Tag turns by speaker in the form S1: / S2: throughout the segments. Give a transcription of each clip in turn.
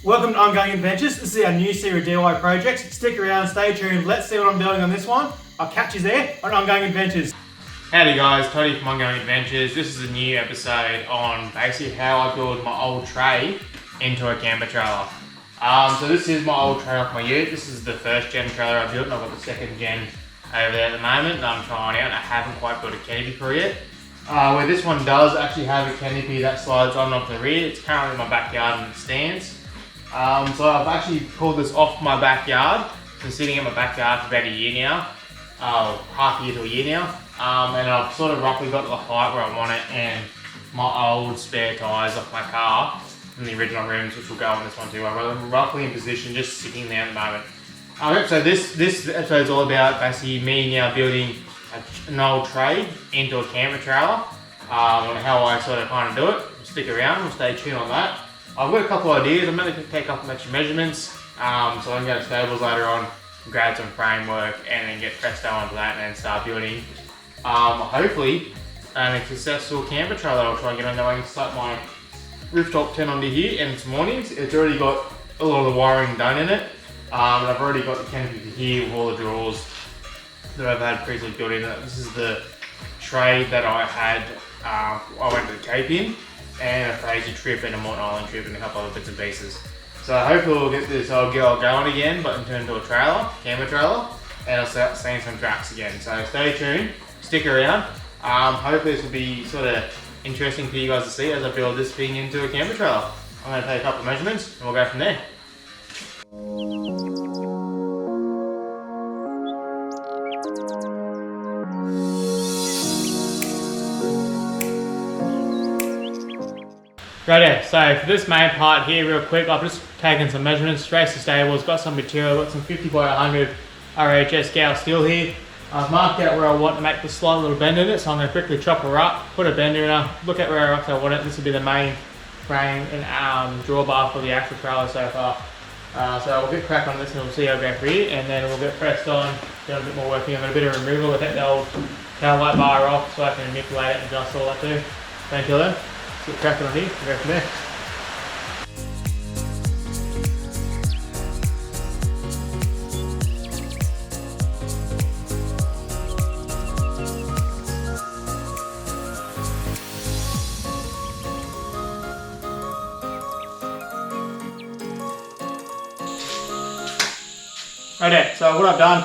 S1: Welcome to Ongoing Adventures. This is our new series of DIY projects. Stick around, stay tuned, let's see what I'm building on this one. I'll catch you there on Ongoing Adventures.
S2: Howdy guys, Todd from Ongoing Adventures. This is a new episode on basically how I build my old tray into a camper trailer. So this is my old tray off my ute. This is the first gen trailer I built and I've got the second gen over there at the moment that I'm trying out. I haven't quite built a canopy for it yet. Where this one does actually have a canopy that slides on off the rear. It's currently in my backyard and it stands. So I've actually pulled this off my backyard. It's been sitting in my backyard for about a year now. Half a year to a year now. And I've sort of roughly got to the height where I want it, and my old spare tyres off my car and the original rims, which will go on this one too. I'm roughly in position, just sitting there at the moment. So this episode is all about basically me now building an old tray into a camper trailer, and how I sort of kind of do it. Stick around, we'll stay tuned on that. I've got a couple of ideas. I'm going to take a couple of extra measurements, so I can go to stables later on, grab some framework, and then get Presto onto that, and then start building. Hopefully, a successful camper trailer. I'll try and get on there. I can slap my rooftop tent onto here, and it's mornings. It's already got a lot of the wiring done in it. And I've already got the canopy here with all the drawers that I've had previously built in it. This is the tray that I had. I went to the Cape in, and a Fraser trip, and a Morton Island trip, and a couple other bits and pieces. So hopefully we'll get this old girl going again, but turn into a trailer, camper trailer, and I'll start seeing some tracks again. So stay tuned, stick around. Hopefully this will be sort of interesting for you guys to see as I build this thing into a camper trailer. I'm going to take a couple of measurements and we'll go from there. Righto, so for this main part here real quick, I've just taken some measurements, traced the stables, got some material, got some 50 by 100 RHS scale steel here. I've marked out where I want to make the slight little bend in it, so I'm going to quickly chop her up, put a bender in her, look at where else I want it. This will be the main frame and drawbar for the actual trailer so far. So we'll get crack on this and we'll see how we go for here, and then we'll get pressed on, do a bit more working on it, a bit of removal. We'll take the old tail light bar off so I can manipulate it and adjust all that too. So until then, let's get cracking on here and go from there. Okay, so what I've done,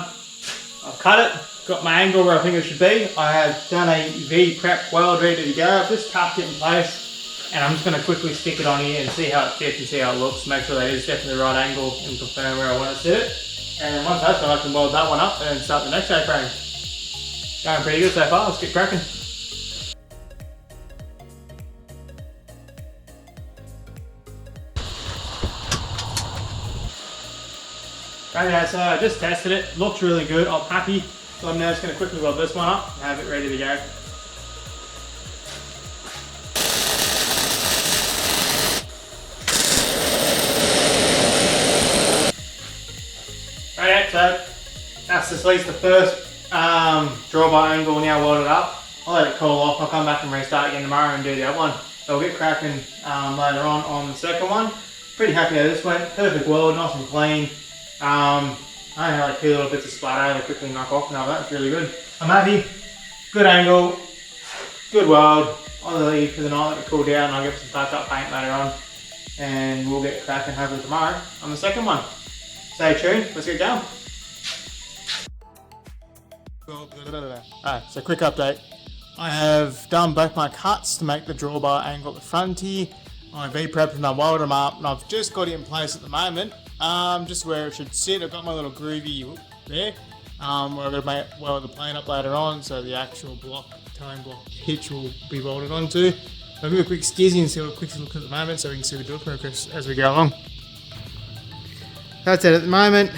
S2: I've cut it, got my angle where I think it should be. I have done a V-prep weld ready to go. I've just tapped it in place, and I'm just going to quickly stick it on here and see how it fits and see how it looks, make sure that it is definitely the right angle and confirm where I want to sit it. And then once that's done, I can weld that one up and start the next A-frame. Going pretty good so far, let's get cracking. Okay, so I just tested it, looks really good, I'm happy. So I'm now just going to quickly weld this one up and have it ready to go. Okay, so that's at least the first drawbar angle now welded up. I'll let it cool off, I'll come back and restart again tomorrow and do the other one. So we'll get cracking later on the second one. Pretty happy how this went, perfect weld, nice and clean. I had like 2 little bits of splatter to quickly knock off, and all that's really good. I'm happy, good angle, good weld. I'll leave for the night, let it cool down, and I'll get some touch-up paint later on, and we'll get cracking hopefully tomorrow on the second one. Stay tuned, let's get going. Alright, so quick update. I have done both my cuts to make the drawbar angle at the front here. I V-prepped and I welded them up, and I've just got it in place at the moment. Just where it should sit. I've got my little groovy there, where I'm going to weld the plane up later on, so the actual towing block hitch will be welded onto. I'll give a quick skizzy and see what quick looks at the moment, so we can see the build progress as we go along. That's it at the moment.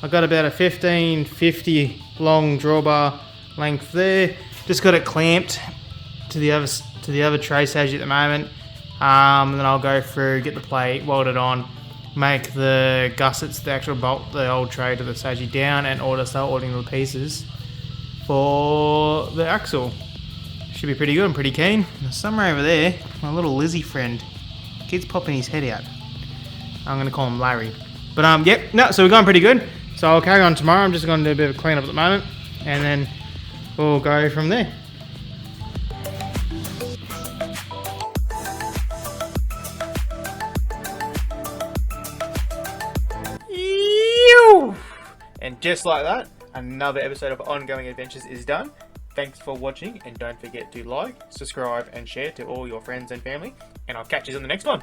S2: I've got about a 1550 long drawbar length there. Just got it clamped to the other tray stage at the moment. And then I'll go through, get the plate welded on, make the gussets, the actual bolt, the old tray to the saggy down, and start ordering little pieces for the axle. Should be pretty good, I'm pretty keen. Somewhere over there, my little Lizzie friend, kid's popping his head out.
S1: I'm gonna call him Larry. But yep, no, so we're going pretty good. So I'll carry on tomorrow. I'm just gonna do a bit of a cleanup at the moment, and then we'll go from there. And just like that, another episode of Ongoing Adventures is done. Thanks for watching, and don't forget to like, subscribe, and share to all your friends and family. And I'll catch you on the next one.